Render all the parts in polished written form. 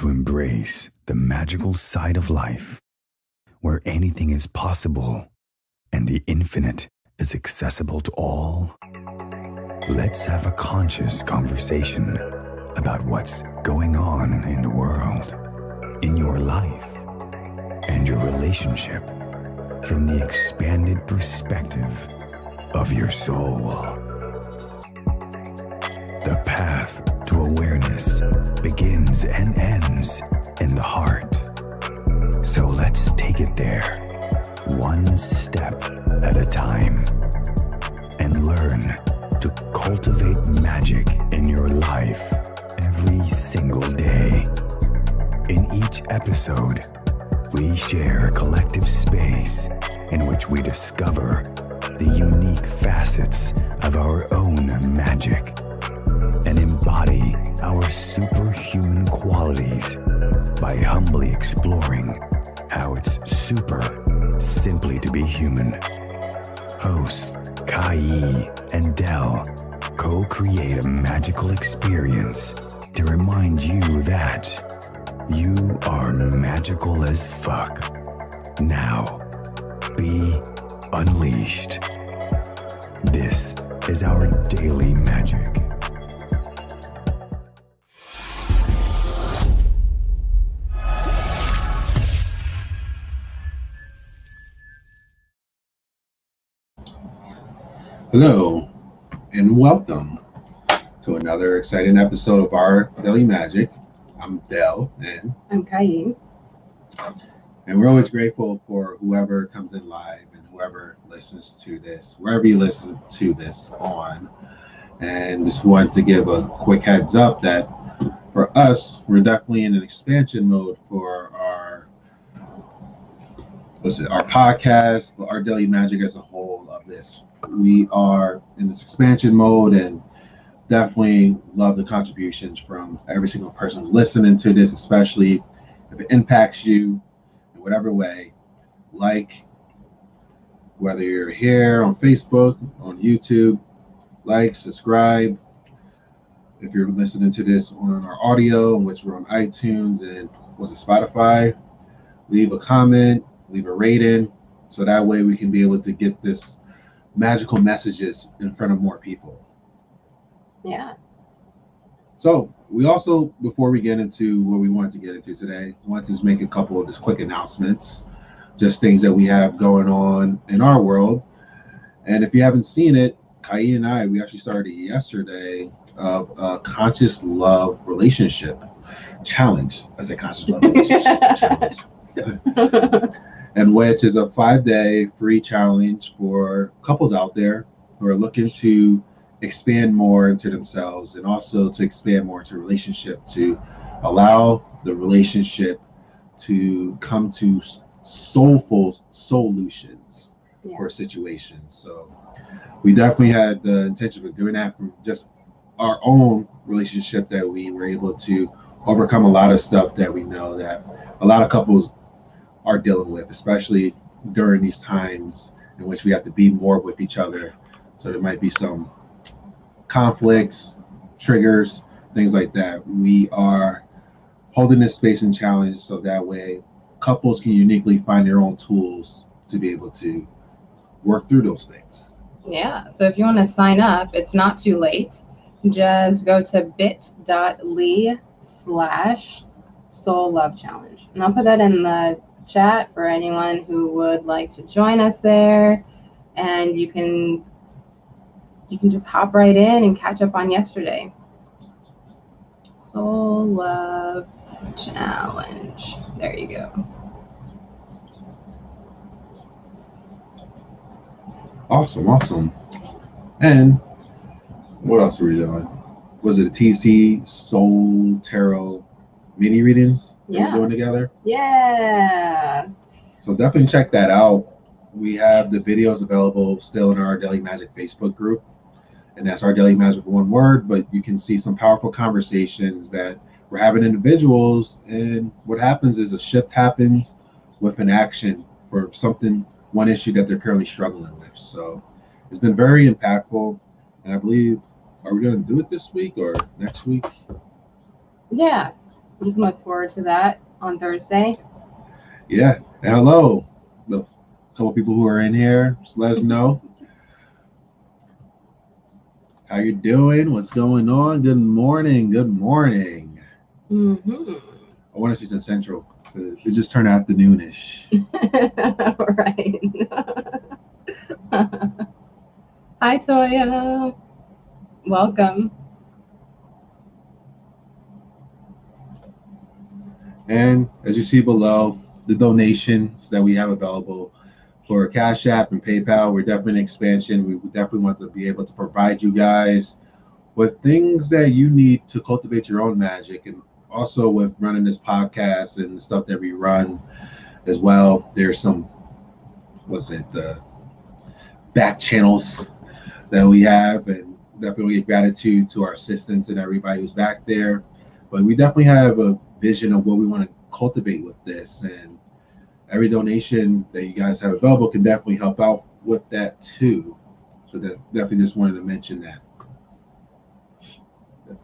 to embrace the magical side of life, where anything is possible and the infinite is accessible to all? Let's have a conscious conversation about what's going on in the world, in your life, and your relationship from the expanded perspective of your soul. The path to awareness begins and ends in the heart. So let's take it there, one step at a time, and learn to cultivate magic in your life every single day. In each episode, we share a collective space in which we discover the unique facets of our own magic and embody our superhuman qualities by humbly exploring how it's super simply to be human. Hosts Kai and Del co-create a magical experience to remind you that you are magical as fuck. Now, be unleashed. This is our daily magic. Hello, and welcome to another exciting episode of our Daily Magic. I'm Del, and I'm Kai. And we're always grateful for whoever comes in live and whoever listens to this, wherever you listen to this on. And just wanted to give a quick heads up that for us, we're definitely in an expansion mode for our podcast, our Daily Magic as a whole of this. We are in this expansion mode and definitely love the contributions from every single person who's listening to this, especially if it impacts you in whatever way. Like, whether you're here on Facebook, on YouTube, like, subscribe. If you're listening to this on our audio, which we're on iTunes and Spotify, leave a comment, leave a rating, so that way we can be able to get this magical messages in front of more people. Yeah. So we also, before we get into what we wanted to get into today, wanted to just make a couple of just quick announcements, just things that we have going on in our world. And if you haven't seen it, Kai and we actually started yesterday of a conscious love relationship challenge. I say conscious love relationship challenge. And which is a 5-day free challenge for couples out there who are looking to expand more into themselves and also to expand more into relationship, to allow the relationship to come to soulful solutions for situations. So we definitely had the intention of doing that from just our own relationship, that we were able to overcome a lot of stuff that we know that a lot of couples are dealing with, especially during these times in which we have to be more with each other. So there might be some conflicts, triggers, things like that. We are holding this space and challenge so that way couples can uniquely find their own tools to be able to work through those things. Yeah, so if you want to sign up, it's not too late. Just go to bit.ly/soul love challenge. And I'll put that in the chat for anyone who would like to join us there. And you can just hop right in and catch up on yesterday. Soul Love Challenge. There you go. Awesome. And what else are we doing? Was it a TC Soul Tarot mini readings we're doing together? Yeah. So definitely check that out. We have the videos available still in our Daily Magic Facebook group. And that's our Daily Magic one word, but you can see some powerful conversations that we're having individuals, and what happens is a shift happens with an action for something, one issue that they're currently struggling with. So it's been very impactful, and I believe, are we going to do it this week or next week? Yeah, You can look forward to that on Thursday. Yeah. And hello, the couple people who are in here. Just let us know how you're doing. What's going on? Good morning. Good morning. Mm-hmm. I want to see some Central. It just turned afternoonish. Right. Hi, Toya. Welcome. And as you see below, the donations that we have available for Cash App and PayPal, we're definitely in expansion. We definitely want to be able to provide you guys with things that you need to cultivate your own magic, and also with running this podcast and the stuff that we run as well. There's some, the back channels that we have, and definitely give gratitude to our assistants and everybody who's back there. But we definitely have a vision of what we want to cultivate with this, and every donation that you guys have available can definitely help out with that too. So that definitely just wanted to mention that.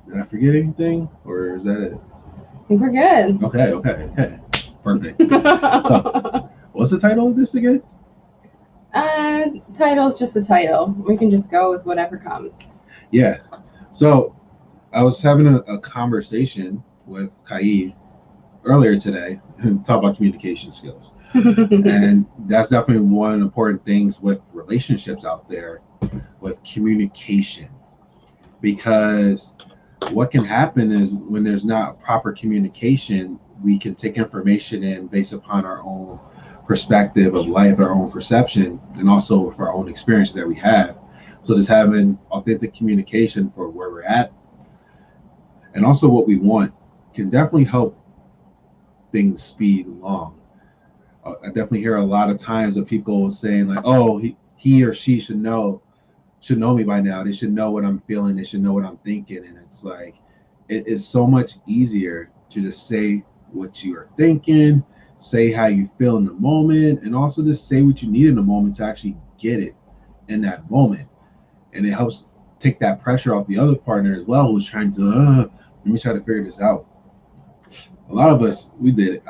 Did I forget anything, or is that it? I think we're good. Okay. Perfect. So, what's the title of this again? Title's just a title. We can just go with whatever comes. Yeah. So, I was having a conversation with Kai earlier today and talk about communication skills. And that's definitely one of the important things with relationships out there, with communication. Because what can happen is when there's not proper communication, we can take information in based upon our own perspective of life, our own perception, and also with our own experiences that we have. So just having authentic communication for where we're at and also what we want can definitely help things speed along. I definitely hear a lot of times of people saying like, oh, he or she should know me by now. They should know what I'm feeling. They should know what I'm thinking. And it's like, it is so much easier to just say what you are thinking, say how you feel in the moment, and also just say what you need in the moment to actually get it in that moment. And it helps take that pressure off the other partner as well, who's trying to, let me try to figure this out. A lot of us, we did it.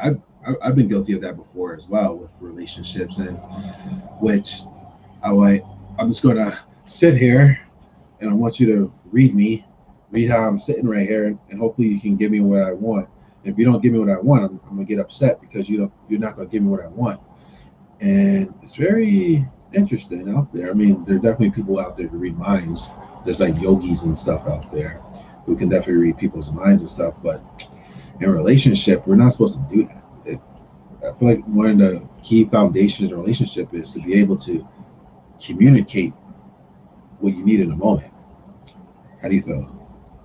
I've been guilty of that before as well with relationships, and which I'm just going to sit here and I want you to read how I'm sitting right here, and hopefully you can give me what I want. And if you don't give me what I want, I'm going to get upset because you're not going to give me what I want. And it's very interesting out there. I mean, there's definitely people out there who read minds. There's like yogis and stuff out there who can definitely read people's minds and stuff. But in a relationship, we're not supposed to do that. I feel like one of the key foundations in a relationship is to be able to communicate what you need in a moment. How do you feel?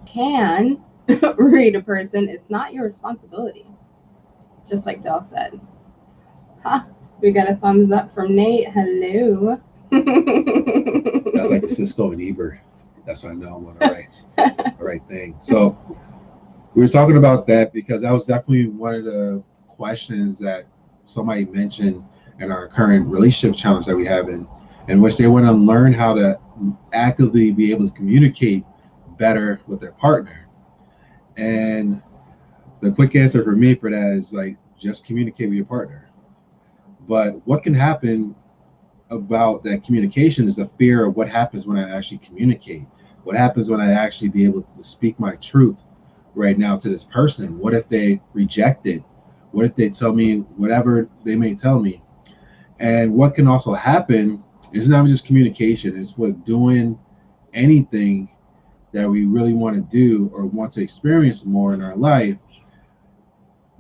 Can read a person. It's not your responsibility. Just like Del said. We got a thumbs up from Nate. Hello. That's like the Cisco and Eber. That's why I know I'm on the right thing. So we were talking about that because that was definitely one of the questions that somebody mentioned in our current relationship challenge that we have in which they want to learn how to actively be able to communicate better with their partner. And the quick answer for me for that is like, just communicate with your partner. But what can happen about that communication is the fear of what happens when I actually communicate. What happens when I actually be able to speak my truth right now to this person? What if they reject it? What if they tell me whatever they may tell me? And what can also happen is not just communication, it's with doing anything that we really want to do or want to experience more in our life.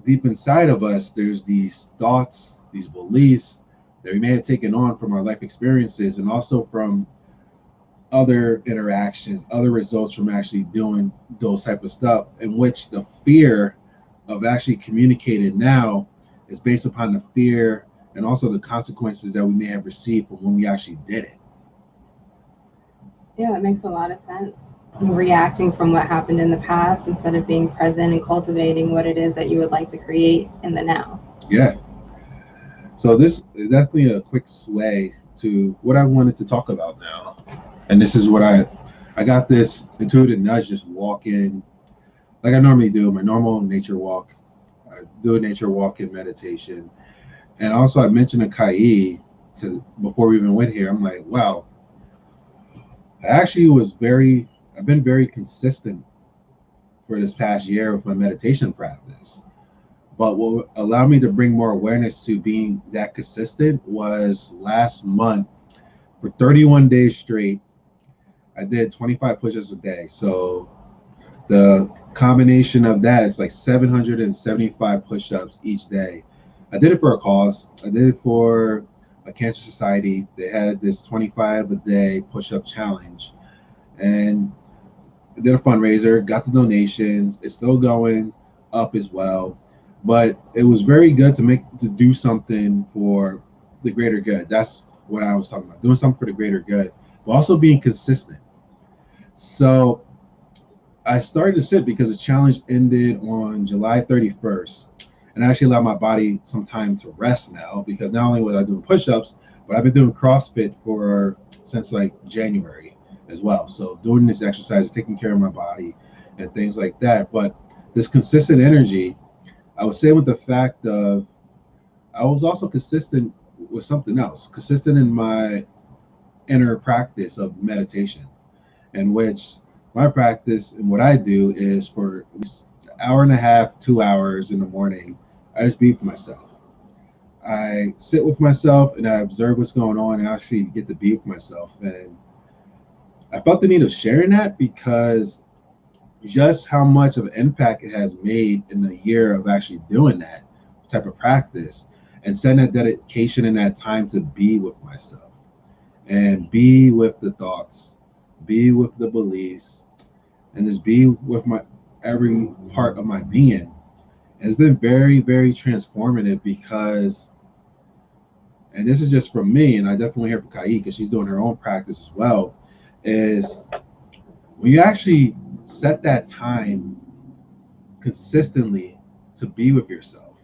Deep inside of us, there's these thoughts, these beliefs that we may have taken on from our life experiences and also from other interactions, other results from actually doing those type of stuff, in which the fear of actually communicating now is based upon the fear and also the consequences that we may have received from when we actually did it. Yeah, that makes a lot of sense. Reacting from what happened in the past instead of being present and cultivating what it is that you would like to create in the now. Yeah. So this is definitely a quick sway to what I wanted to talk about now. And this is what I got this intuitive nudge just walking like I normally do my normal nature walk. I do a nature walk in meditation. And also I mentioned to Kai to before we even went here, I'm like, wow, I actually I've been very consistent for this past year with my meditation practice. But what allowed me to bring more awareness to being that consistent was last month for 31 days straight, I did 25 push-ups a day. So the combination of that is like 775 push-ups each day. I did it for a cause. I did it for a cancer society. They had this 25 a day push-up challenge, and I did a fundraiser, got the donations. It's still going up as well, but it was very good to do something for the greater good. That's what I was talking about, doing something for the greater good, but also being consistent. So I started to sit because the challenge ended on July 31st. And I actually allowed my body some time to rest now, because not only was I doing push-ups, but I've been doing CrossFit since like January as well. So doing this exercise, taking care of my body and things like that. But this consistent energy, I would say with the fact of, I was also consistent with something else, consistent in my inner practice of meditation, in which my practice and what I do is for at least an hour and a half, 2 hours in the morning, I just be for myself. I sit with myself and I observe what's going on and I actually get to be with myself. And I felt the need of sharing that because just how much of an impact it has made in the year of actually doing that type of practice and setting that dedication and that time to be with myself and be with the thoughts, be with the beliefs, and just be with my every part of my being. And it's been very, very transformative because, and this is just from me, and I definitely hear from Kai because she's doing her own practice as well, is when you actually set that time consistently to be with yourself,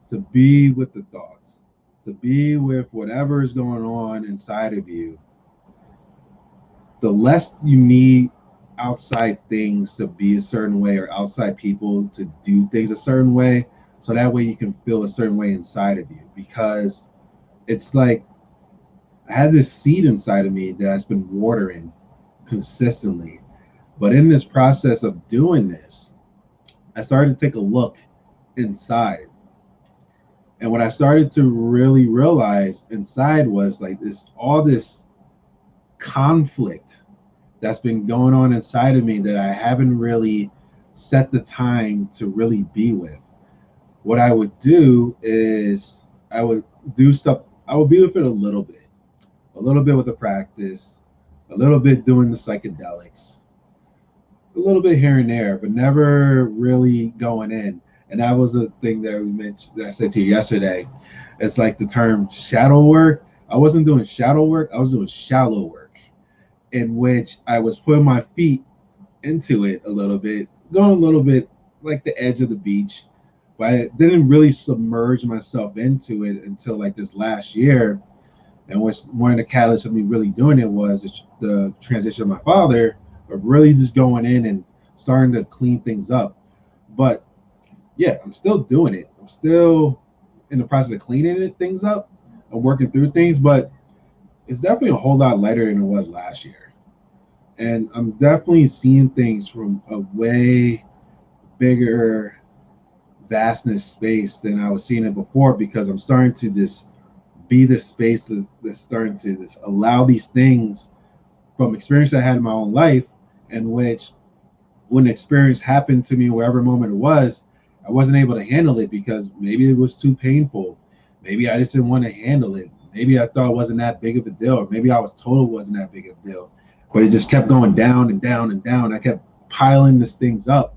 to be with the thoughts, to be with whatever is going on inside of you, the less you need outside things to be a certain way or outside people to do things a certain way, so that way you can feel a certain way inside of you. Because it's like I had this seed inside of me that's been watering consistently, but in this process of doing this, I started to take a look inside, and what I started to really realize inside was like all this conflict that's been going on inside of me that I haven't really set the time to really be with. What I would do is I would do stuff, I would be with it a little bit with the practice, a little bit doing the psychedelics, a little bit here and there, but never really going in. And that was a thing that we mentioned, that I said to you yesterday. It's like the term shadow work. I wasn't doing shadow work, I was doing shallow work, in which I was putting my feet into it a little bit, going a little bit like the edge of the beach, but I didn't really submerge myself into it until like this last year. And what's one of the catalysts of me really doing it was the transition of my father, of really just going in and starting to clean things up. But yeah, I'm still doing it. I'm still in the process of cleaning things up. I'm working through things, but it's definitely a whole lot lighter than it was last year. And I'm definitely seeing things from a way bigger vastness space than I was seeing it before, because I'm starting to just be this space that's starting to just allow these things from experience I had in my own life, in which when the experience happened to me, wherever moment it was, I wasn't able to handle it because maybe it was too painful. Maybe I just didn't want to handle it. Maybe I thought it wasn't that big of a deal, or maybe I was told it wasn't that big of a deal. But it just kept going down and down and down. I kept piling these things up.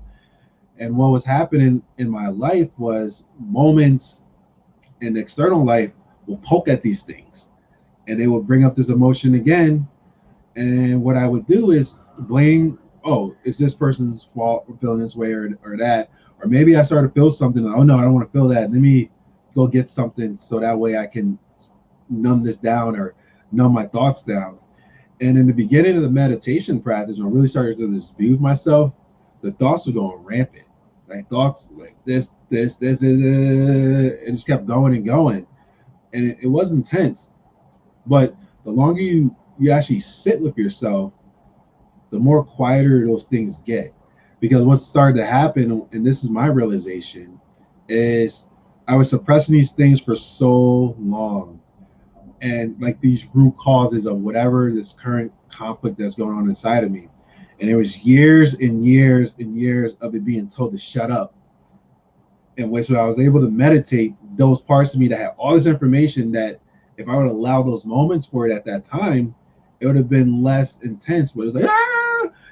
And what was happening in my life was moments in the external life will poke at these things and they will bring up this emotion again. And what I would do is blame, oh, it's this person's fault for feeling this way or that. Or maybe I started to feel something. Oh, no, I don't want to feel that. Let me go get something so that way I can numb this down or numb my thoughts down. And in the beginning of the meditation practice, when I really started to just be with myself, the thoughts were going rampant. Like thoughts like this, it just kept going and going. And it was intense. But the longer you actually sit with yourself, the more quieter those things get. Because what started to happen, and this is my realization, is I was suppressing these things for so long. And like these root causes of whatever this current conflict that's going on inside of me. And it was years and years and years of it being told to shut up. In which when I was able to meditate, those parts of me that had all this information, that if I would allow those moments for it at that time, it would have been less intense. But it was like,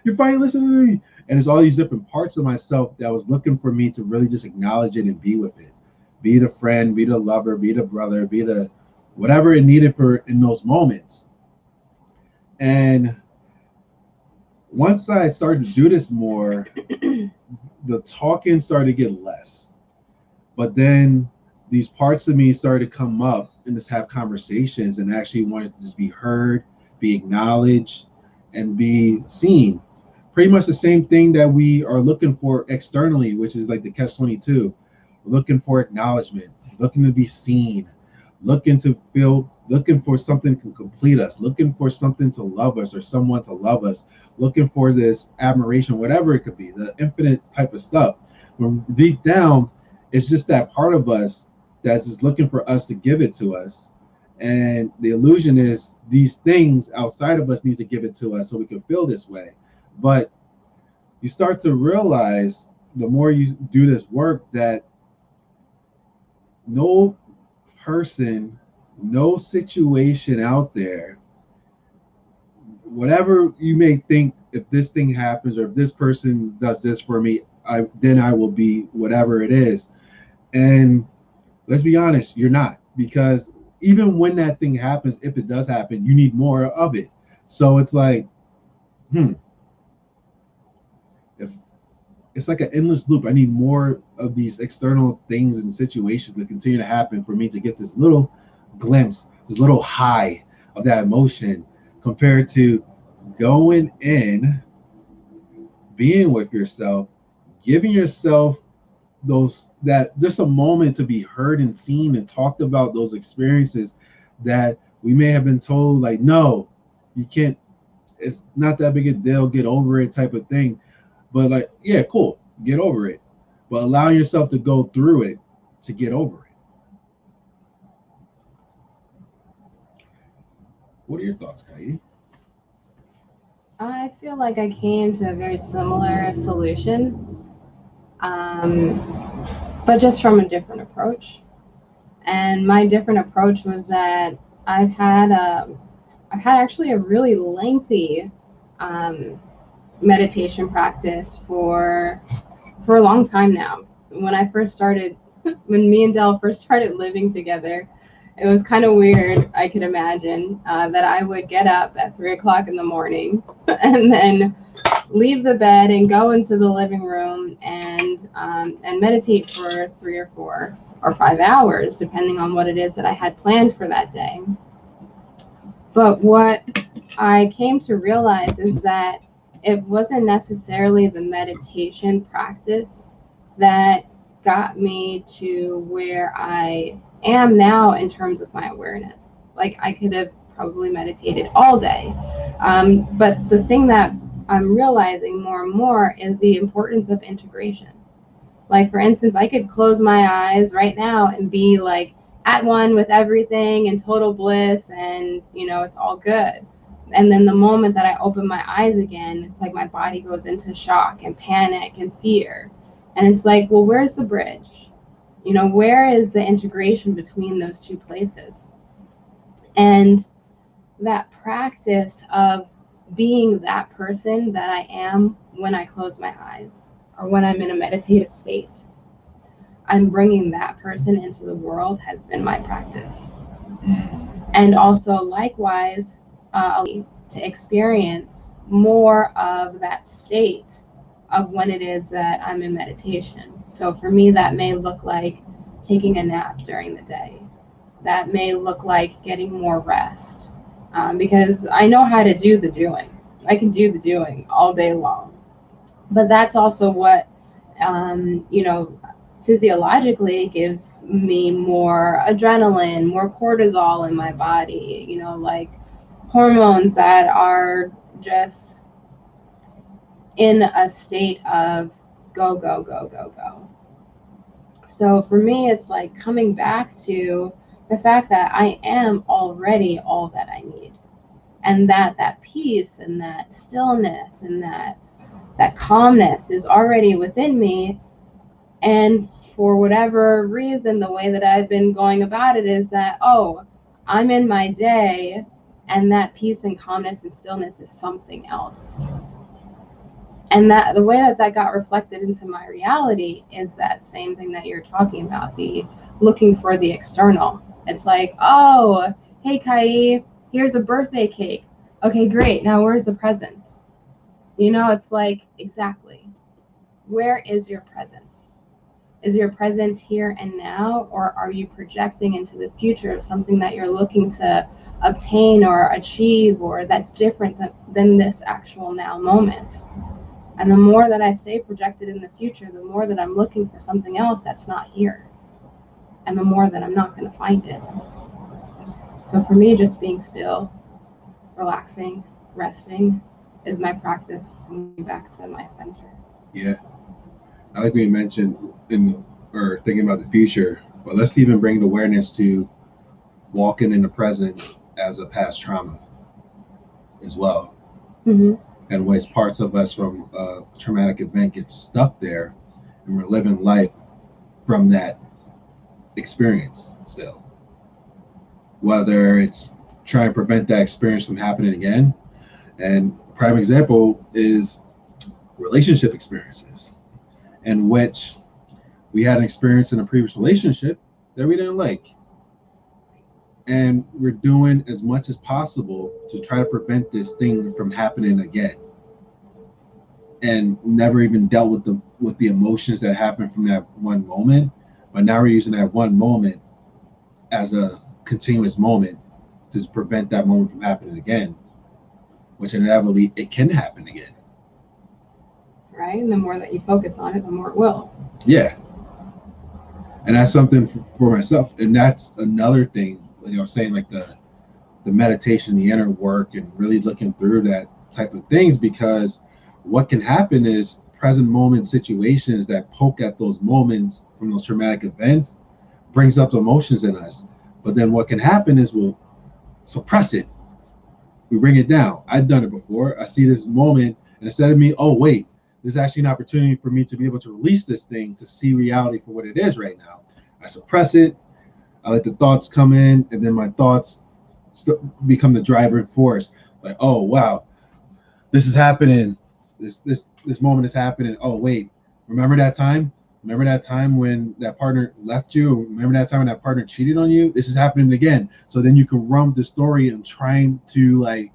you're finally listening to me. And there's all these different parts of myself that was looking for me to really just acknowledge it and be with it. Be the friend, be the lover, be the brother, be the whatever it needed for in those moments. And once I started to do this more, the talking started to get less. But then these parts of me started to come up and just have conversations and actually wanted to just be heard, be acknowledged, and be seen. Pretty much the same thing that we are looking for externally, which is like the catch-22. Looking for acknowledgement, looking to be seen, looking to feel, looking for something to complete us, looking for something to love us or someone to love us, looking for this admiration, whatever it could be, the infinite type of stuff. When deep down, it's just that part of us that's just looking for us to give it to us. And the illusion is these things outside of us needs to give it to us so we can feel this way. But you start to realize the more you do this work that no person, no situation out there, whatever you may think, if this thing happens or if this person does this for me, then I will be whatever it is. And let's be honest, you're not, because even when that thing happens, if it does happen, you need more of it. So it's like, if it's like an endless loop, I need more of these external things and situations that continue to happen for me to get this little glimpse, this little high of that emotion, compared to going in, being with yourself, giving yourself that just a moment to be heard and seen and talked about, those experiences that we may have been told like, no, you can't, it's not that big a deal, get over it type of thing. But like, yeah, cool, get over it, but allow yourself to go through it to get over it. What are your thoughts, Kai? I feel like I came to a very similar solution, but just from a different approach. And my different approach was that I've had actually a really lengthy meditation practice for a long time now. When I first started, when me and Del first started living together, it was kind of weird. I could imagine that I would get up at 3 o'clock in the morning and then leave the bed and go into the living room and meditate for 3 or 4 or 5 hours, depending on what it is that I had planned for that day. But what I came to realize is that it wasn't necessarily the meditation practice that got me to where I am now in terms of my awareness. Like, I could have probably meditated all day. But the thing that I'm realizing more and more is the importance of integration. Like, for instance, I could close my eyes right now and be like at one with everything in total bliss, and it's all good. And then the moment that I open my eyes again, it's like my body goes into shock and panic and fear. And it's like, well, where's the bridge? Where is the integration between those two places? And that practice of being that person that I am when I close my eyes or when I'm in a meditative state, I'm bringing that person into the world has been my practice. And also, likewise, to experience more of that state of when it is that I'm in meditation. So for me, that may look like taking a nap during the day. That may look like getting more rest, because I know how to do the doing. I can do the doing all day long. But that's also what, you know, physiologically gives me more adrenaline, more cortisol in my body, you know, like hormones that are just in a state of go, go, go, go, go. So for me, it's like coming back to the fact that I am already all that I need. And that peace and that stillness and that calmness is already within me. And for whatever reason, the way that I've been going about it is that, oh, I'm in my day, and that peace and calmness and stillness is something else. And that the way that got reflected into my reality is that same thing that you're talking about, the looking for the external. It's like, oh, hey, Kai, here's a birthday cake. Okay, great. Now where's the presents? You know, it's like, exactly. Where is your presence? Is your presence here and now, or are you projecting into the future of something that you're looking to obtain or achieve, or that's different than this actual now moment? And the more that I stay projected in the future, the more that I'm looking for something else that's not here. And the more that I'm not going to find it. So for me, just being still, relaxing, resting is my practice, coming back to my center. Yeah. I like we mentioned or thinking about the future, but let's even bring the awareness to walking in the present as a past trauma as well. Mm-hmm. And ways parts of us from a traumatic event get stuck there, and we're living life from that experience still. Whether it's trying to prevent that experience from happening again, and prime example is relationship experiences, in which we had an experience in a previous relationship that we didn't like. And we're doing as much as possible to try to prevent this thing from happening again. And never even dealt with the emotions that happened from that one moment. But now we're using that one moment as a continuous moment to prevent that moment from happening again, which inevitably it can happen again. Right? And the more that you focus on it, the more it will. Yeah. And that's something for myself. And that's another thing, like I was saying, like the meditation, the inner work, and really looking through that type of things, because what can happen is present moment situations that poke at those moments from those traumatic events brings up emotions in us. But then what can happen is we'll suppress it. We bring it down. I've done it before. I see this moment, and instead of me, oh, wait, there's actually an opportunity for me to be able to release this thing, to see reality for what it is right now. I suppress it. I let the thoughts come in, and then my thoughts become the driving force. Like, oh, wow, this is happening. This moment is happening. Oh, wait, remember that time? Remember that time when that partner left you? Remember that time when that partner cheated on you? This is happening again. So then you can run the story and trying to like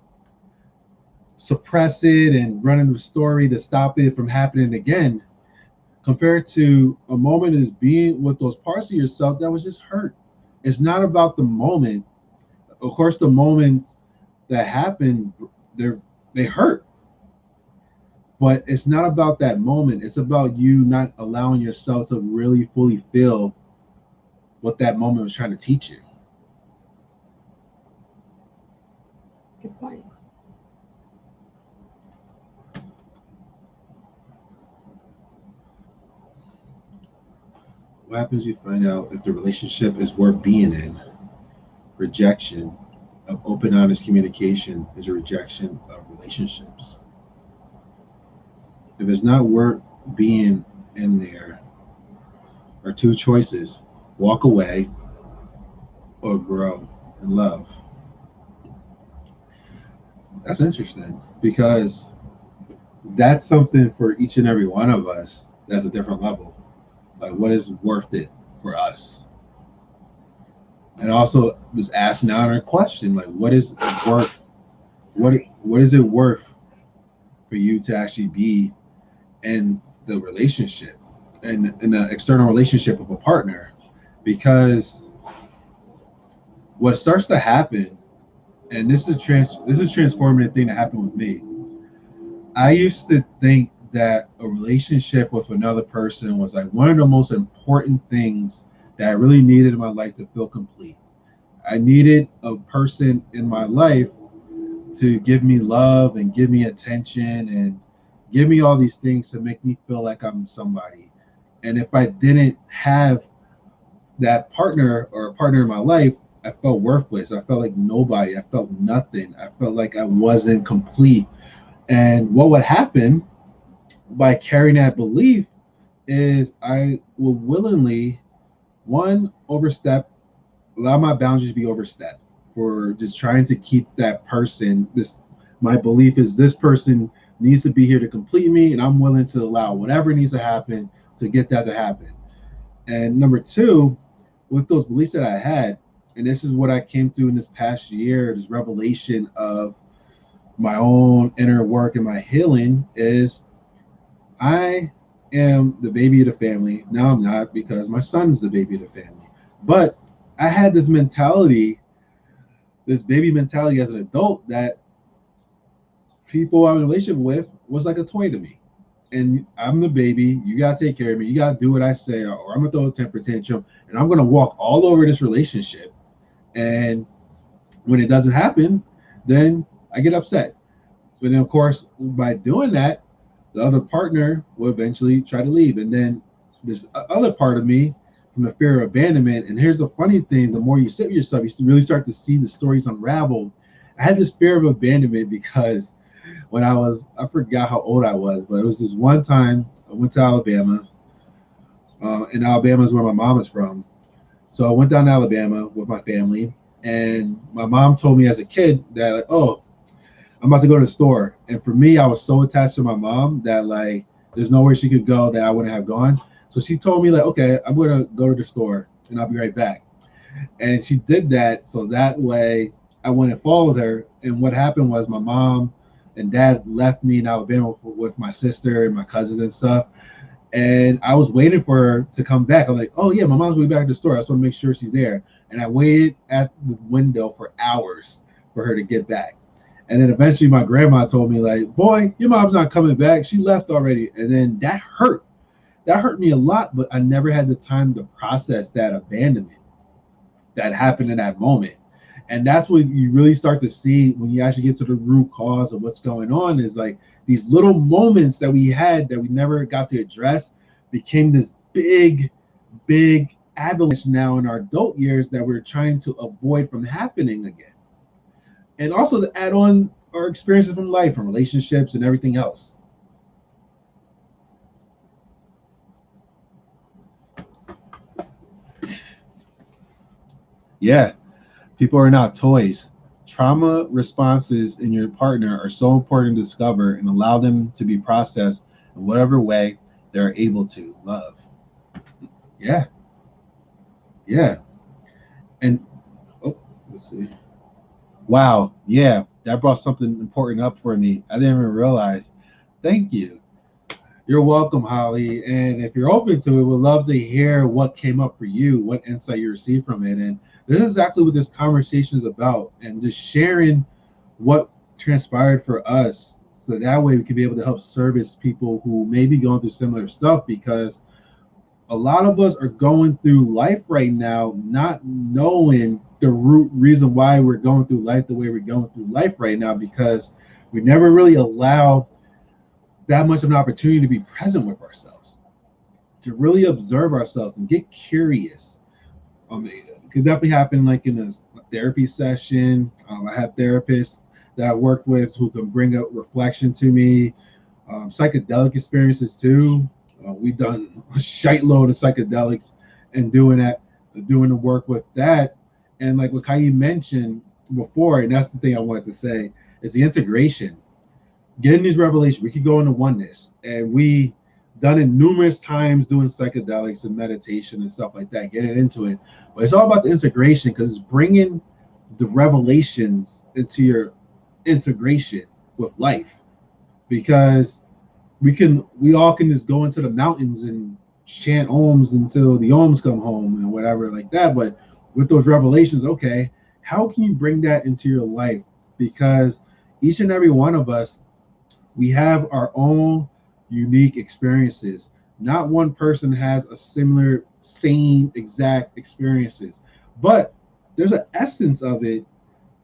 suppress it and run into the story to stop it from happening again, compared to a moment is being with those parts of yourself that was just hurt. It's not about the moment. Of course, the moments that happen, they hurt. But it's not about that moment. It's about you not allowing yourself to really fully feel what that moment was trying to teach you. Good point. What happens if you find out if the relationship is worth being in? Rejection of open, honest communication is a rejection of relationships. If it's not worth being in there, are two choices: walk away or grow in love. That's interesting, because that's something for each and every one of us that's a different level. Like, what is worth it for us? And also was asking out our question, like, what is worth what is it worth for you to actually be in the relationship and in the external relationship of a partner? Because what starts to happen, and this is a transformative thing that happened with me. I used to think that a relationship with another person was like one of the most important things that I really needed in my life to feel complete. I needed a person in my life to give me love and give me attention and give me all these things to make me feel like I'm somebody. And if I didn't have that partner or a partner in my life, I felt worthless. I felt like nobody. I felt nothing. I felt like I wasn't complete. And what would happen by carrying that belief is I will willingly, one, overstep, allow my boundaries to be overstepped for just trying to keep that person. My belief is this person needs to be here to complete me, and I'm willing to allow whatever needs to happen to get that to happen. And number two, with those beliefs that I had, and this is what I came through in this past year, this revelation of my own inner work and my healing, is I am the baby of the family. Now I'm not, because my son's the baby of the family. But I had this mentality, this baby mentality as an adult, that people I'm in a relationship with was like a toy to me. And I'm the baby. You gotta take care of me. You gotta do what I say, or I'm gonna throw a temper tantrum, and I'm gonna walk all over this relationship. And when it doesn't happen, then I get upset. But then, of course, by doing that, the other partner will eventually try to leave. And then this other part of me, from the fear of abandonment. And here's the funny thing: the more you sit with yourself, you really start to see the stories unravel. I had this fear of abandonment because when I forgot how old I was, but it was this one time I went to Alabama. And Alabama is where my mom is from. So I went down to Alabama with my family, and my mom told me as a kid that, like, oh, I'm about to go to the store. And for me, I was so attached to my mom that, like, there's nowhere she could go that I wouldn't have gone. So she told me, like, okay, I'm going to go to the store and I'll be right back. And she did that so that way I went and followed her. And what happened was my mom and dad left me in Alabama with my sister and my cousins and stuff. And I was waiting for her to come back. I'm like, oh yeah, my mom's going back to the store. I just want to make sure she's there. And I waited at the window for hours for her to get back. And then eventually my grandma told me, like, boy, your mom's not coming back. She left already. And then that hurt. That hurt me a lot, but I never had the time to process that abandonment that happened in that moment. And that's what you really start to see when you actually get to the root cause of what's going on, is like these little moments that we had that we never got to address became this big, big avalanche now in our adult years that we're trying to avoid from happening again. And also to add on our experiences from life, from relationships and everything else. Yeah, people are not toys. Trauma responses in your partner are so important to discover and allow them to be processed in whatever way they're able to love. Yeah, yeah. And oh, let's see. Wow, yeah, that brought something important up for me. I didn't even realize. Thank you. You're welcome, Holly. And if you're open to it, we'd love to hear what came up for you, what insight you received from it. And this is exactly what this conversation is about, and just sharing what transpired for us. So that way we can be able to help service people who may be going through similar stuff, because a lot of us are going through life right now not knowing the root reason why we're going through life the way we're going through life right now, because we never really allow that much of an opportunity to be present with ourselves, to really observe ourselves and get curious. It could definitely happen like in a therapy session. I have therapists that I work with who can bring up reflection to me, psychedelic experiences too. We've done a shite load of psychedelics and doing the work with that. And like what Kai mentioned before, and that's the thing I wanted to say, is the integration. Getting these revelations, we could go into oneness, and we done it numerous times doing psychedelics and meditation and stuff like that, getting into it. But it's all about the integration, because it's bringing the revelations into your integration with life. Because we all can just go into the mountains and chant ohms until the ohms come home and whatever like that. But with those revelations, okay, how can you bring that into your life? Because each and every one of us, we have our own unique experiences. Not one person has a similar, same exact experiences, but there's an essence of it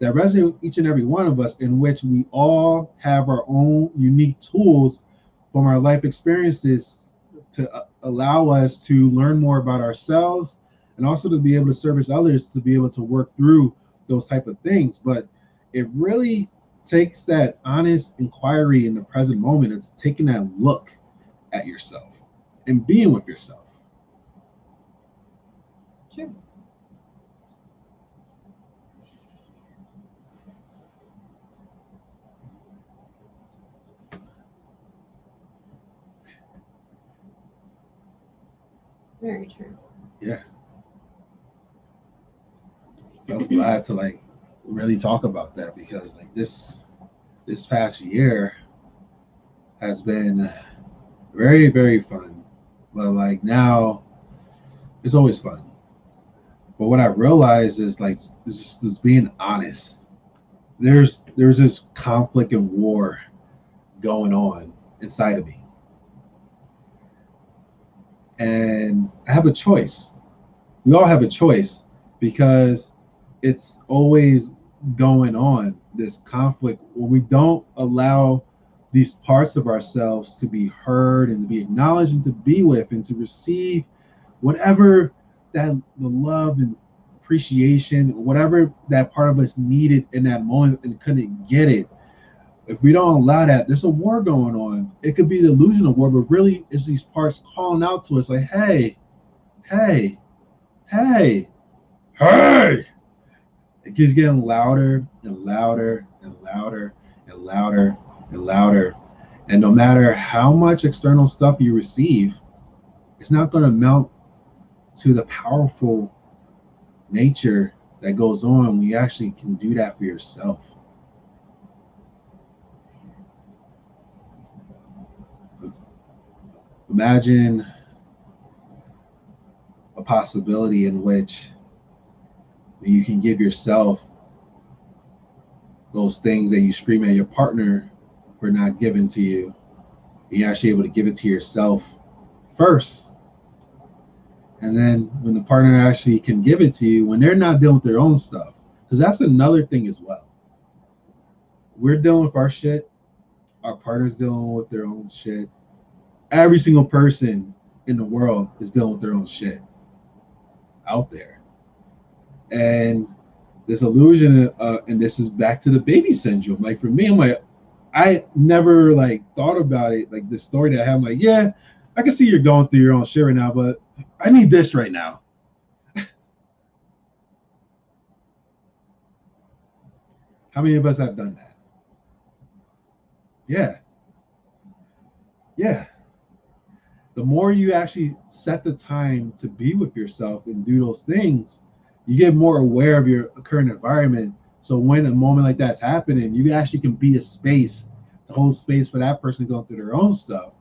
that resonates with each and every one of us, in which we all have our own unique tools from our life experiences to allow us to learn more about ourselves, and also to be able to service others, to be able to work through those type of things. But it really takes that honest inquiry in the present moment. It's taking that look at yourself and being with yourself. Sure. Very true. Yeah. So I was glad to like really talk about that, because like this past year has been very, very fun. But like now it's always fun. But what I realized is like it's just this being honest. There's this conflict and war going on inside of me. And I have a choice. We all have a choice, because it's always going on, this conflict, when we don't allow these parts of ourselves to be heard and to be acknowledged and to be with and to receive whatever that the love and appreciation, whatever that part of us needed in that moment and couldn't get it. If we don't allow that, there's a war going on. It could be the illusion of war, but really it's these parts calling out to us like, hey, hey, hey, hey. It keeps getting louder and louder and louder and louder and louder. And no matter how much external stuff you receive, it's not going to mount to the powerful nature that goes on when you actually can do that for yourself. Imagine a possibility in which you can give yourself those things that you scream at your partner for not giving to you. You're actually able to give it to yourself first. And then when the partner actually can give it to you, when they're not dealing with their own stuff, because that's another thing as well. We're dealing with our shit. Our partner's dealing with their own shit. Every single person in the world is dealing with their own shit out there. And this illusion, and this is back to the baby syndrome. Like for me, I'm like, I never like thought about it. Like this story that I have, I'm like, yeah, I can see you're going through your own shit right now, but I need this right now. How many of us have done that? Yeah. Yeah. The more you actually set the time to be with yourself and do those things, you get more aware of your current environment. So when a moment like that's happening, you actually can be a space to hold space for that person going through their own stuff.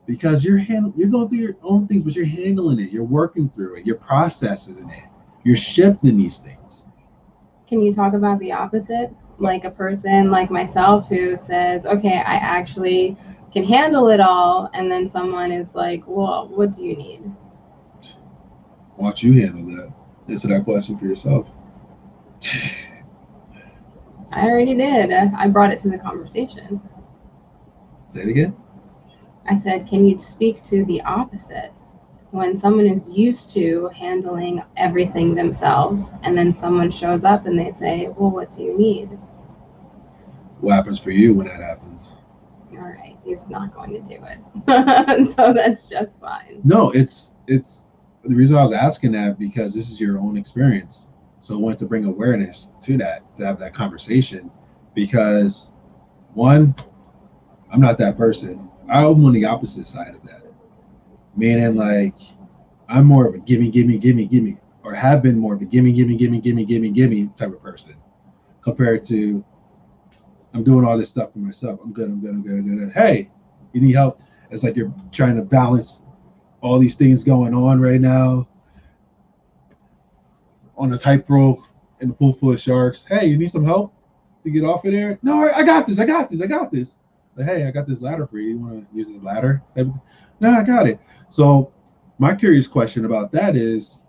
Because you're going through your own things, but you're handling it, you're working through it, you're processing it, you're shifting these things. Can you talk about the opposite? Like a person like myself who says, okay, I actually can handle it all, and then someone is like, well, what do you need? Why don't you handle that? Answer that question for yourself. I already did. I brought it to the conversation. Say it again. I said, can you speak to the opposite? When someone is used to handling everything themselves, and then someone shows up and they say, well, what do you need? What happens for you when that happens? All right, he's not going to do it. So that's just fine. No, it's the reason I was asking that, because this is your own experience. So I wanted to bring awareness to that, to have that conversation, because one, I'm not that person. I'm on the opposite side of that. Meaning like I'm more of a gimme, or have been more of a gimme type of person, compared to I'm doing all this stuff for myself. I'm good. Hey, you need help? It's like you're trying to balance all these things going on right now on a tightrope in the pool full of sharks. Hey, you need some help to get off of there? No, I got this. Like, hey, I got this ladder for you. You want to use this ladder? No, I got it. So my curious question about that is,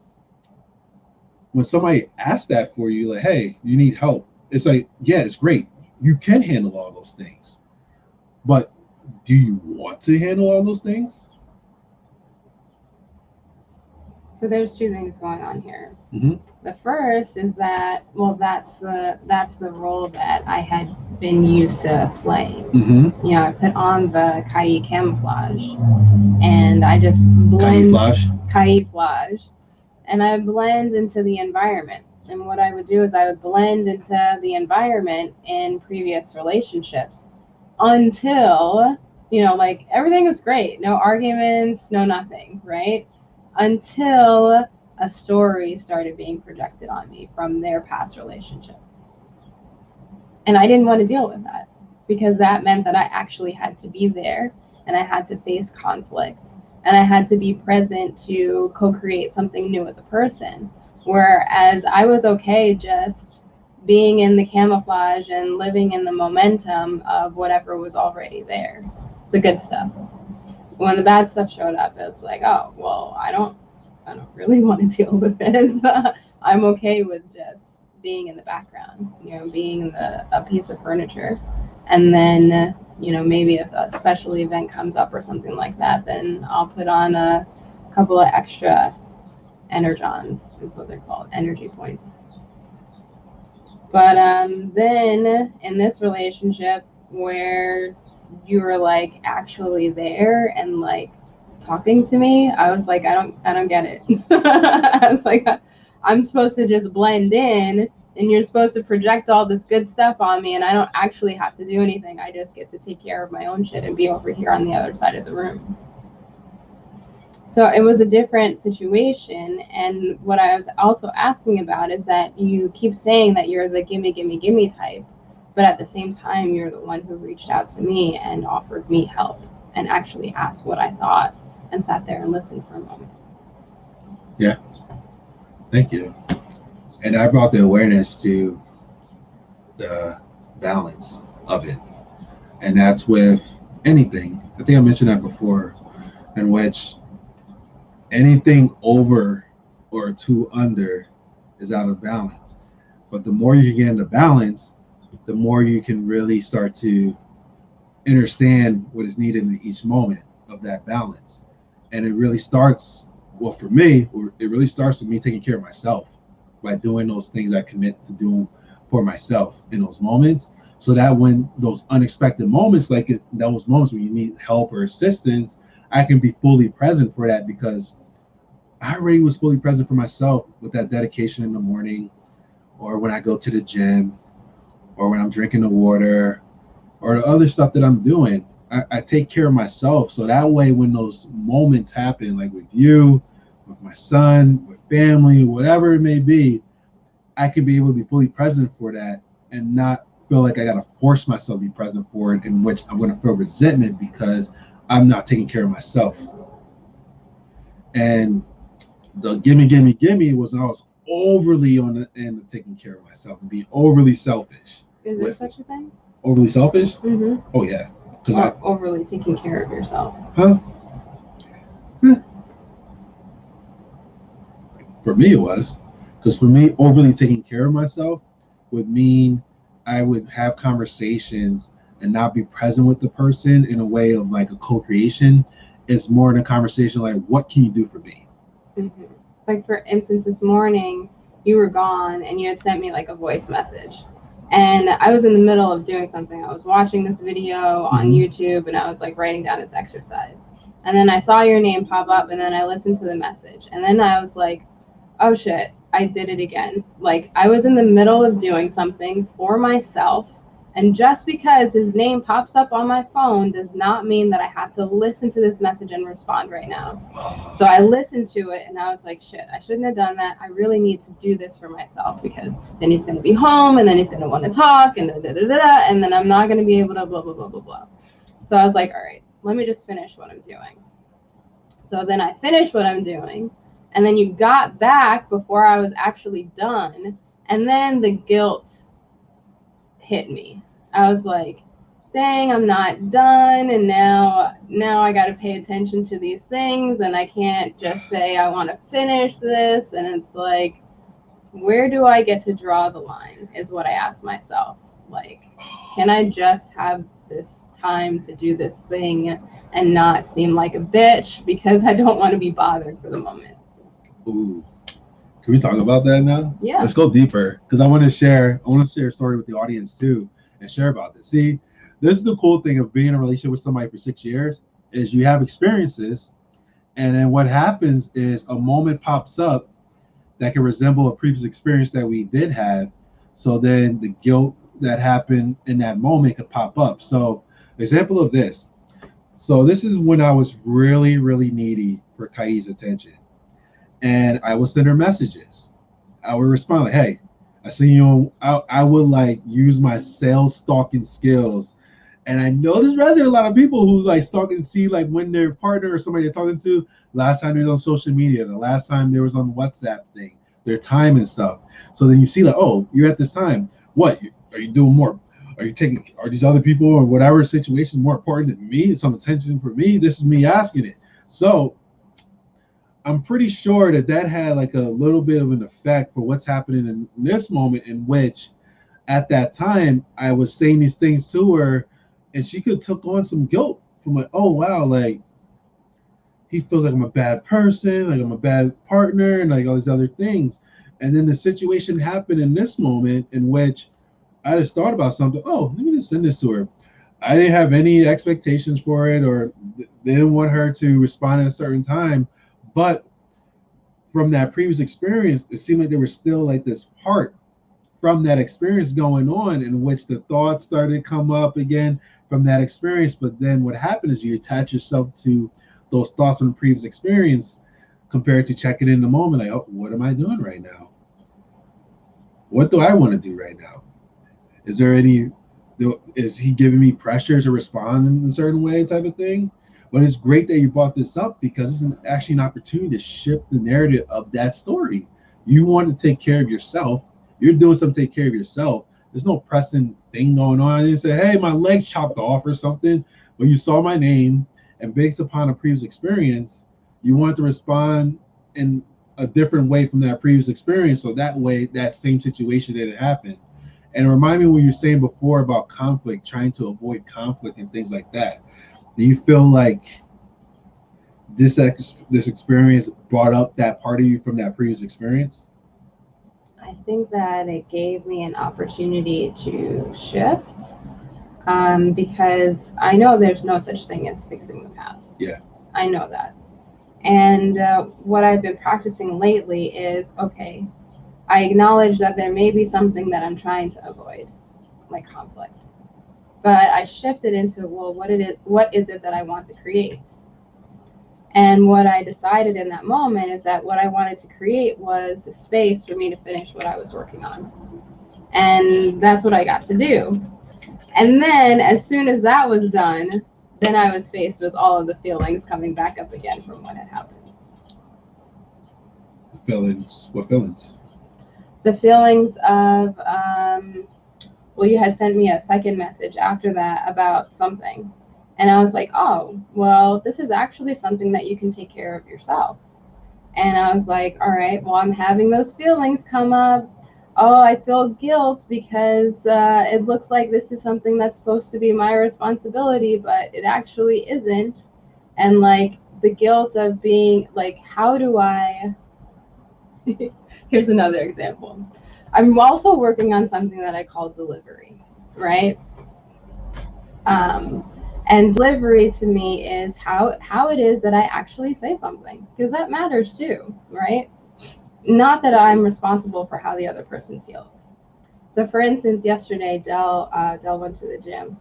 when somebody asks that for you, like, hey, you need help, it's like, yeah, it's great. You can handle all those things. But do you want to handle all those things? So there's two things going on here. Mm-hmm. The first is that, well, that's the role that I had been used to playing. Mm-hmm. You know, I put on the Kai camouflage, and I just blend camouflage, and I blend into the environment. And what I would do is I would blend into the environment in previous relationships until, you know, like everything was great, no arguments, no nothing, right? Until a story started being projected on me from their past relationship. And I didn't want to deal with that, because that meant that I actually had to be there, and I had to face conflict, and I had to be present to co-create something new with the person. Whereas I was okay just being in the camouflage and living in the momentum of whatever was already there, the good stuff. When the bad stuff showed up, it's like, oh, well, I don't really want to deal with this. I'm okay with just being in the background, you know, being a piece of furniture. And then, you know, maybe if a special event comes up or something like that, then I'll put on a couple of extra energons, is what they're called, energy points. But then in this relationship where you were like actually there and like talking to me, I was like, I don't get it. I was like, I'm supposed to just blend in, and you're supposed to project all this good stuff on me, and I don't actually have to do anything. I just get to take care of my own shit and be over here on the other side of the room. So it was a different situation. And what I was also asking about is that you keep saying that you're the gimme, gimme, gimme type, but at the same time, you're the one who reached out to me and offered me help and actually asked what I thought and sat there and listened for a moment. Yeah. Thank you. And I brought the awareness to the balance of it. And that's with anything. I think I mentioned that before, in which anything over or too under is out of balance. But the more you get into balance, the more you can really start to understand what is needed in each moment of that balance. And it really starts, well, for me, it really starts with me taking care of myself by doing those things I commit to do for myself in those moments, so that when those unexpected moments, like those moments when you need help or assistance, I can be fully present for that, because I already was fully present for myself with that dedication in the morning, or when I go to the gym, or when I'm drinking the water, or the other stuff that I'm doing. I take care of myself, so that way when those moments happen, like with you, with my son, with family, whatever it may be, I can be able to be fully present for that and not feel like I got to force myself to be present for it, in which I'm going to feel resentment because I'm not taking care of myself. And the gimme, gimme, gimme was when I was overly on the end of taking care of myself and being overly selfish. Is there such a thing? Overly selfish? Mm-hmm. Oh, yeah. Or overly taking care of yourself. Huh? For me, it was. Because for me, overly taking care of myself would mean I would have conversations and not be present with the person in a way of like a co-creation. It's more in a conversation like, what can you do for me? Mm-hmm. Like, for instance, this morning, you were gone and you had sent me like a voice message. And I was in the middle of doing something. I was watching this video on YouTube, and I was like writing down this exercise. And then I saw your name pop up, and then I listened to the message. And then I was like, oh shit, I did it again. Like, I was in the middle of doing something for myself. And just because his name pops up on my phone does not mean that I have to listen to this message and respond right now. So I listened to it, and I was like, shit, I shouldn't have done that. I really need to do this for myself, because then he's going to be home, and then he's going to want to talk, and and then I'm not going to be able to blah, blah, blah, blah, blah. So I was like, all right, let me just finish what I'm doing. So then I finished what I'm doing, and then you got back before I was actually done, and then the guilt hit me. I was like, dang, I'm not done, and now I got to pay attention to these things, and I can't just say I want to finish this. And it's like, where do I get to draw the line is what I ask myself. Like, can I just have this time to do this thing and not seem like a bitch because I don't want to be bothered for the moment? Ooh. Can we talk about that now? Yeah. Let's go deeper, because I want to share a story with the audience too and share about this. See, this is the cool thing of being in a relationship with somebody for 6 years is you have experiences, and then what happens is a moment pops up that can resemble a previous experience that we did have. So then the guilt that happened in that moment could pop up. So example of this. So this is when I was really, really needy for Kai's attention. And I would send her messages. I would respond like, "Hey, I see you." I would like use my sales stalking skills, and I know this resonates with a lot of people who like stalk and see like when their partner or somebody they're talking to last time they was on social media, the last time they was on WhatsApp thing, their time and stuff. So then you see like, oh, you're at this time. What are you doing more? Are these other people or whatever situation more important than me? Some attention for me? This is me asking it. So I'm pretty sure that had like a little bit of an effect for what's happening in this moment, in which at that time I was saying these things to her, and she could took on some guilt from like, oh wow, like he feels like I'm a bad person, like I'm a bad partner, and like all these other things. And then the situation happened in this moment in which I just thought about something. Oh, let me just send this to her. I didn't have any expectations for it, or they didn't want her to respond at a certain time. But from that previous experience, it seemed like there was still like this part from that experience going on in which the thoughts started to come up again from that experience. But then what happened is you attach yourself to those thoughts from the previous experience compared to checking in the moment, like, oh, what am I doing right now? What do I want to do right now? Is he giving me pressure to respond in a certain way type of thing? But it's great that you brought this up, because it's actually an opportunity to shift the narrative of that story. You want to take care of yourself. You're doing something to take care of yourself. There's no pressing thing going on. I didn't say, hey, my leg's chopped off or something. But you saw my name, and based upon a previous experience, you want to respond in a different way from that previous experience. So that way, that same situation didn't happen. And remind me when you were saying before about conflict, trying to avoid conflict and things like that. Do you feel like this experience brought up that part of you from that previous experience? I think that it gave me an opportunity to shift, because I know there's no such thing as fixing the past. Yeah. I know that. And what I've been practicing lately is, okay, I acknowledge that there may be something that I'm trying to avoid, like conflict. But I shifted into, well, what is it that I want to create? And what I decided in that moment is that what I wanted to create was a space for me to finish what I was working on. And that's what I got to do. And then as soon as that was done, then I was faced with all of the feelings coming back up again from what had happened. Feelings? What feelings? The feelings of, well, you had sent me a second message after that about something. And I was like, oh, well, this is actually something that you can take care of yourself. And I was like, all right, well, I'm having those feelings come up. Oh, I feel guilt because it looks like this is something that's supposed to be my responsibility, but it actually isn't. And like the guilt of being like, how do I... Here's another example. I'm also working on something that I call delivery, right? And delivery to me is how it is that I actually say something, because that matters too, right? Not that I'm responsible for how the other person feels. So for instance, yesterday, Dell went to the gym,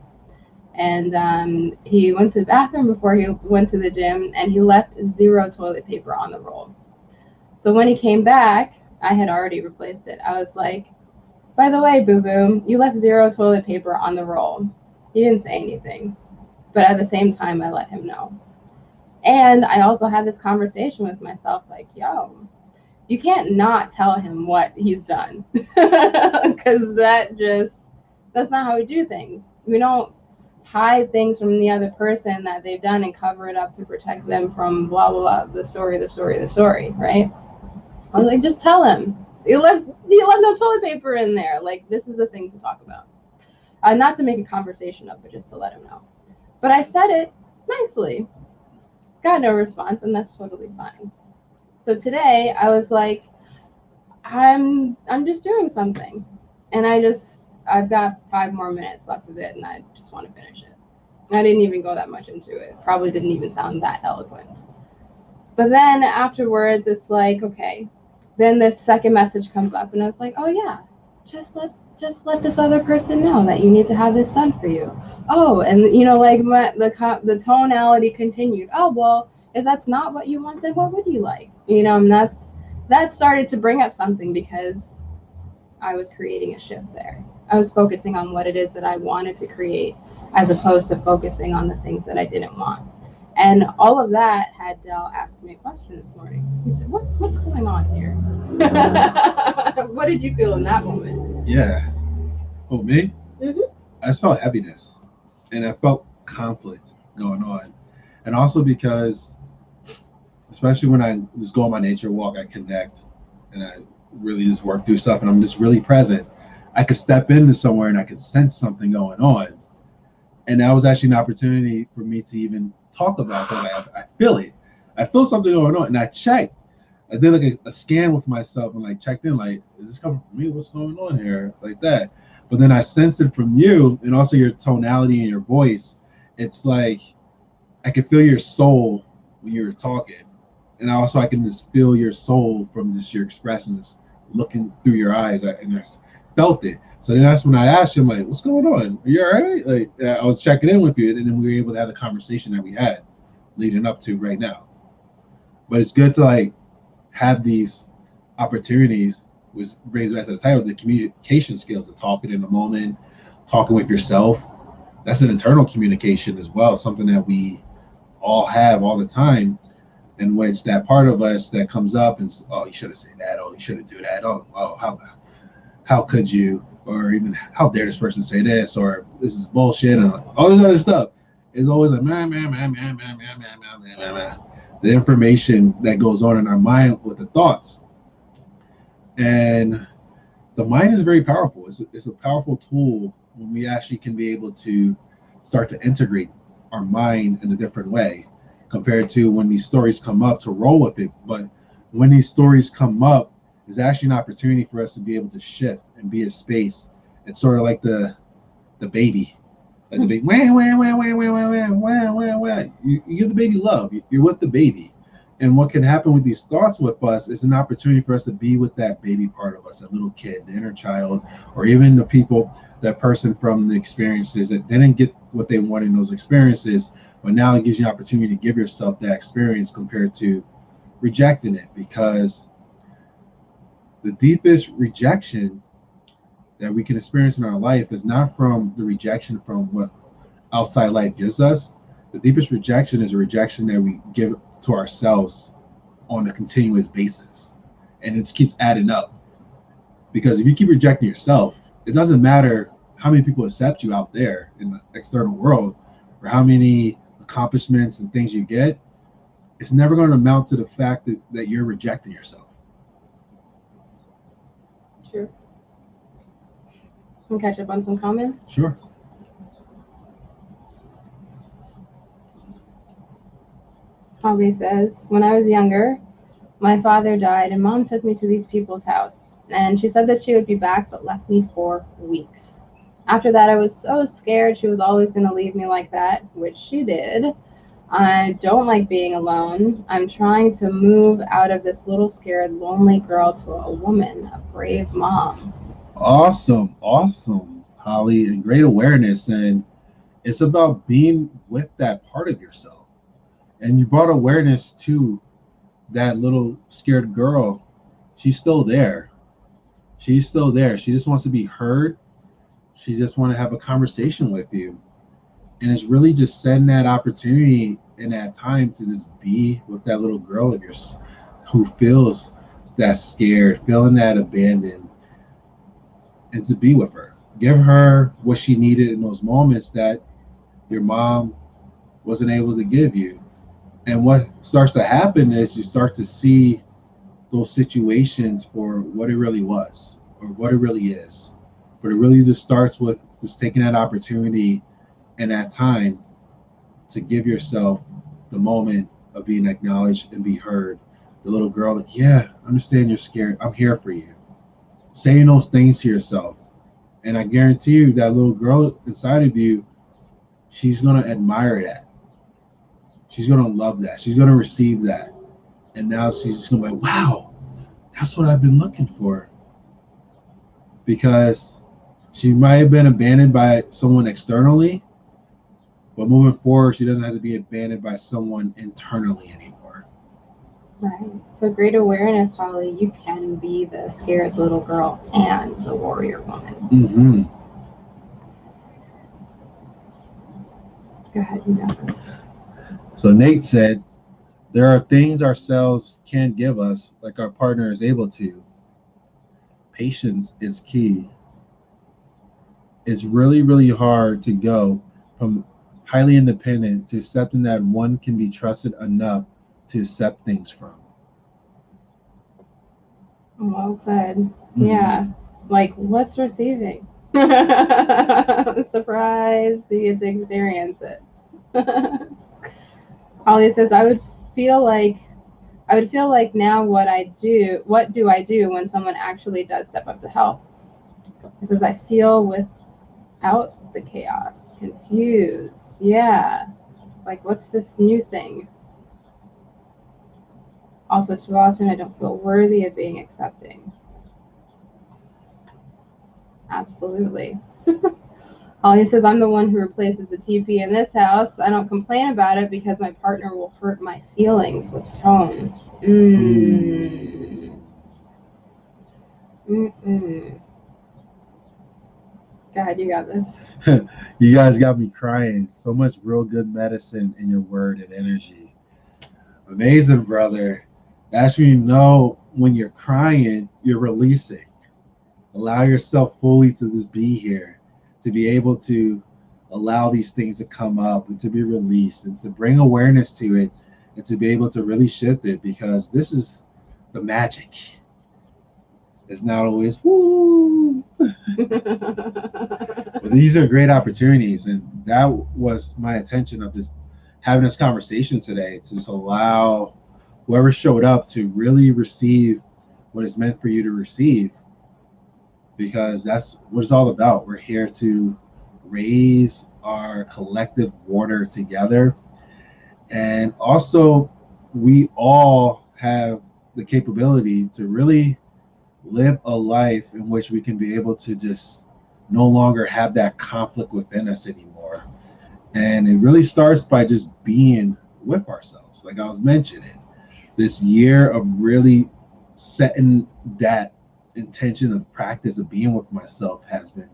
and he went to the bathroom before he went to the gym, and he left 0 toilet paper on the roll. So when he came back, I had already replaced it. I was like, by the way, boo-boo, you left 0 toilet paper on the roll. He didn't say anything, but at the same time, I let him know. And I also had this conversation with myself, like, yo, you can't not tell him what he's done, because that's not how we do things. We don't hide things from the other person that they've done and cover it up to protect them from blah, blah, blah, the story, right? I was like, just tell him. You left no toilet paper in there. Like, this is a thing to talk about. Not to make a conversation up, but just to let him know. But I said it nicely. Got no response, and that's totally fine. So today, I was like, I'm just doing something. And I've got 5 more minutes left of it, and I just want to finish it. I didn't even go that much into it. Probably didn't even sound that eloquent. But then afterwards, it's like, okay. Then this second message comes up, and I was like, oh yeah, just let this other person know that you need to have this done for you. Oh, and you know, like the tonality continued. Oh, well, if that's not what you want, then what would you like? You know, and that started to bring up something because I was creating a shift there. I was focusing on what it is that I wanted to create as opposed to focusing on the things that I didn't want. And all of that had Dell ask me a question this morning. He said, what's going on here? What did you feel in that moment? Yeah. Oh, me? Mm-hmm. I just felt heaviness. And I felt conflict going on. And also because, especially when I just go on my nature walk, I connect. And I really just work through stuff. And I'm just really present. I could step into somewhere and I could sense something going on. And that was actually an opportunity for me to even talk about that. I feel it. I feel something going on. And I checked. I did like a scan with myself and like checked in, like, is this coming from me? What's going on here? Like that. But then I sensed it from you and also your tonality and your voice. It's like I could feel your soul when you were talking. And also I can just feel your soul from just your expressions, looking through your eyes. And I felt it. So then that's when I asked him, like, what's going on? Are you all right? Like, I was checking in with you, and then we were able to have the conversation that we had leading up to right now. But it's good to, like, have these opportunities, which brings back to the title, the communication skills of talking in the moment, talking with yourself. That's an internal communication as well, something that we all have all the time, in which that part of us that comes up and, oh, you should have said that, oh, you shouldn't do that, oh, how could you? Or even, how dare this person say this, or this is bullshit, and all this other stuff is always like, man. The information that goes on in our mind with the thoughts. And the mind is very powerful. It's a powerful tool when we actually can be able to start to integrate our mind in a different way compared to when these stories come up to roll with it. But when these stories come up, is actually an opportunity for us to be able to shift and be a space. It's sort of like the baby. Like the baby, you give the baby love. You're with the baby. And what can happen with these thoughts with us is an opportunity for us to be with that baby part of us, that little kid, the inner child, or even the people, that person from the experiences that didn't get what they wanted in those experiences, but now it gives you an opportunity to give yourself that experience compared to rejecting it. Because the deepest rejection that we can experience in our life is not from the rejection from what outside life gives us. The deepest rejection is a rejection that we give to ourselves on a continuous basis. And it keeps adding up. Because if you keep rejecting yourself, it doesn't matter how many people accept you out there in the external world or how many accomplishments and things you get. It's never going to amount to the fact that you're rejecting yourself. True. Can catch up on some comments? Sure. Holly says, when I was younger, my father died and mom took me to these people's house. And she said that she would be back, but left me for weeks. After that, I was so scared she was always going to leave me like that, which she did. I don't like being alone. I'm trying to move out of this little scared, lonely girl to a woman, a brave mom. Awesome, Holly, and great awareness. And it's about being with that part of yourself. And you brought awareness to that little scared girl. She's still there. She just wants to be heard. She just wants to have a conversation with you. And it's really just setting that opportunity in that time to just be with that little girl of yours who feels that scared, feeling that abandoned, and to be with her. Give her what she needed in those moments that your mom wasn't able to give you. And what starts to happen is you start to see those situations for what it really was or what it really is. But it really just starts with just taking that opportunity and that time to give yourself the moment of being acknowledged and be heard. The little girl, like, yeah, I understand you're scared. I'm here for you. Saying those things to yourself. And I guarantee you that little girl inside of you, she's going to admire that. She's going to love that. She's going to receive that. And now she's just going to be like, wow, that's what I've been looking for. Because she might have been abandoned by someone externally, but moving forward, she doesn't have to be abandoned by someone internally anymore. Right. So great awareness, Holly. You can be the scared little girl and the warrior woman. Mm-hmm. Go ahead, you got this. So Nate said, there are things ourselves can't give us, like our partner is able to. Patience is key. It's really, really hard to go from highly independent to accepting that one can be trusted enough to accept things from. Well said. Mm-hmm. Yeah. Like, what's receiving? Surprise, you get to experience it. Holly says, I would feel like now what do I do when someone actually does step up to help? It says, I feel without the chaos, confused. Yeah. Like, what's this new thing? Also, too often I don't feel worthy of being accepting. Absolutely. Holly says, I'm the one who replaces the TV in this house. I don't complain about it because my partner will hurt my feelings with tone. God, you got this. You guys got me crying. So much real good medicine in your word and energy. Amazing, brother. That's when you know when you're crying, you're releasing. Allow yourself fully to just be here, to be able to allow these things to come up and to be released and to bring awareness to it and to be able to really shift it, because this is the magic. It's not always woo. But these are great opportunities, and that was my intention of this having this conversation today, to just allow whoever showed up to really receive what is meant for you to receive, because that's what it's all about. We're here to raise our collective water together, and also we all have the capability to really live a life in which we can be able to just no longer have that conflict within us anymore. And it really starts by just being with ourselves. Like I was mentioning, this year of really setting that intention of practice of being with myself has been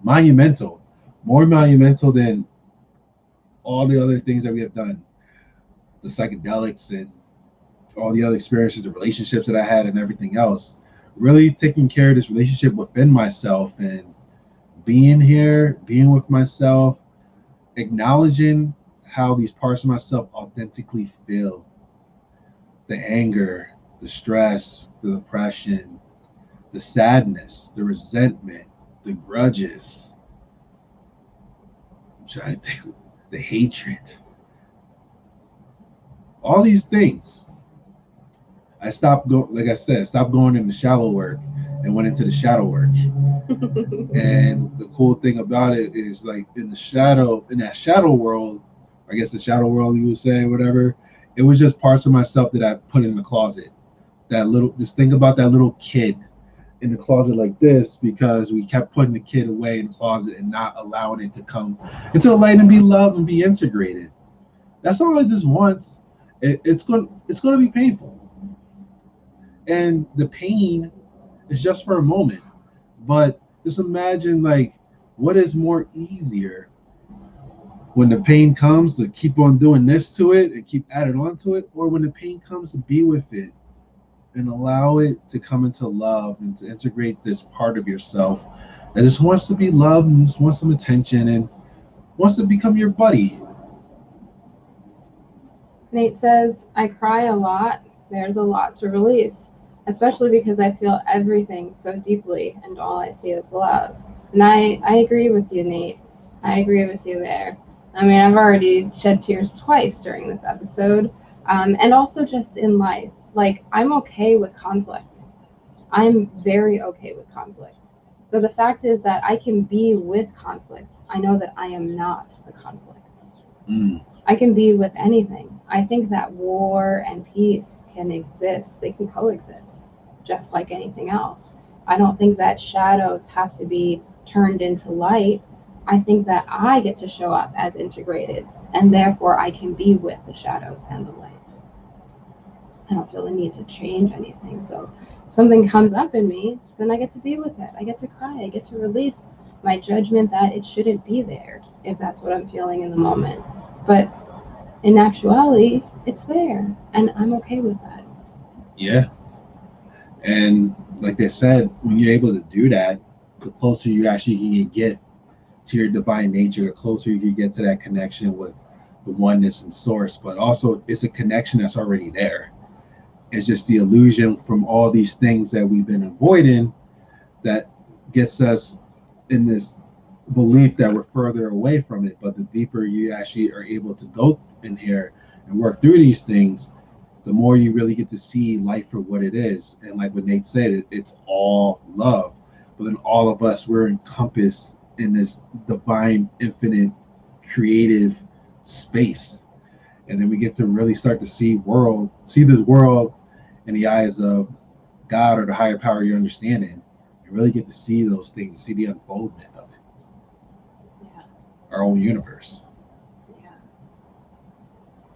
monumental, more monumental than all the other things that we have done, the psychedelics and all the other experiences, the relationships that I had and everything else. Really taking care of this relationship within myself and being here, being with myself, acknowledging how these parts of myself authentically feel. The anger, the stress, the depression, the sadness, the resentment, the grudges. I'm trying to think, the hatred. All these things. I stopped going, like I said, stopped going into shallow work and went into the shadow work. And the cool thing about it is, like, in that shadow world, I guess the shadow world you would say, whatever, it was just parts of myself that I put in the closet. Just think about that little kid in the closet like this, because we kept putting the kid away in the closet and not allowing it to come into the light and be loved and be integrated. That's all it just wants. It's going to be painful. And the pain is just for a moment. But just imagine, like, what is more easier when the pain comes to keep on doing this to it and keep adding on to it, or when the pain comes to be with it and allow it to come into love and to integrate this part of yourself that just wants to be loved and just wants some attention. And wants to become your buddy. Nate says, I cry a lot. There's a lot to release, especially because I feel everything so deeply and all I see is love. And I agree with you, Nate. I agree with you there. I mean, I've already shed tears twice during this episode, and also just in life. Like, I'm okay with conflict. I'm very okay with conflict. But the fact is that I can be with conflict. I know that I am not the conflict. I can be with anything. I think that war and peace can exist. They can coexist, just like anything else. I don't think that shadows have to be turned into light. I think that I get to show up as integrated, and therefore I can be with the shadows and the light. I don't feel the need to change anything. So if something comes up in me, then I get to be with it. I get to cry. I get to release my judgment that it shouldn't be there if that's what I'm feeling in the moment. But in actuality, it's there, and I'm okay with that. Yeah. And like they said, when you're able to do that, the closer you actually can get to your divine nature, the closer you can get to that connection with the oneness and source. But also, it's a connection that's already there. It's just the illusion from all these things that we've been avoiding that gets us in this belief that we're further away from it. But the deeper you actually are able to go in here and work through these things, the more you really get to see life for what it is. And like what Nate said, it's all love. But then all of us, we're encompassed in this divine, infinite, creative space. And then we get to really start to see this world in the eyes of God or the higher power you're understanding. You really get to see those things and see the unfoldment of it. Yeah. Our own universe. Yeah.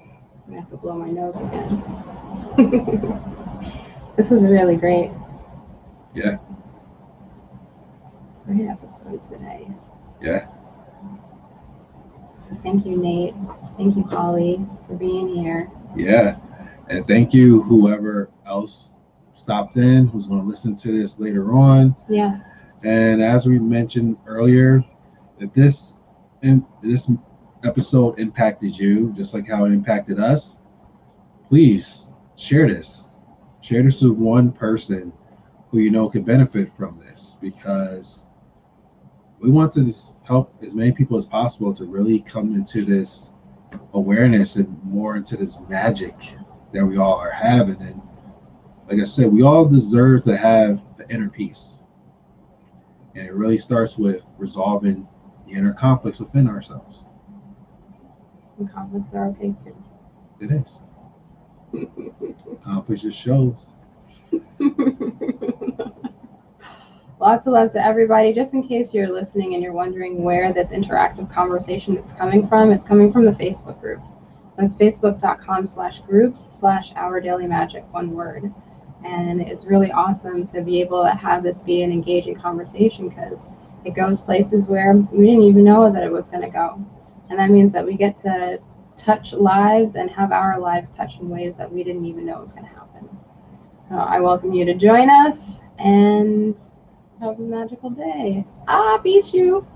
I'm gonna have to blow my nose again. This was really great. Yeah. Great episode today. Yeah. Thank you, Nate. Thank you, Holly, for being here. Yeah. And thank you, whoever else stopped in, who's going to listen to this later on. Yeah. And as we mentioned earlier, if this episode impacted you, just like how it impacted us, please share this. Share this with one person who you know could benefit from this, because we want to help as many people as possible to really come into this awareness and more into this magic that we all are having. And like I said, we all deserve to have the inner peace. And it really starts with resolving the inner conflicts within ourselves. And conflicts are okay too. It is. Conflict just shows. Lots of love to everybody. Just in case you're listening and you're wondering where this interactive conversation is coming from, it's coming from the Facebook group. So it's facebook.com/groups/ourdailymagic, one word. And it's really awesome to be able to have this be an engaging conversation, because it goes places where we didn't even know that it was going to go. And that means that we get to touch lives and have our lives touched in ways that we didn't even know was going to happen. So I welcome you to join us and have a magical day. Beat you.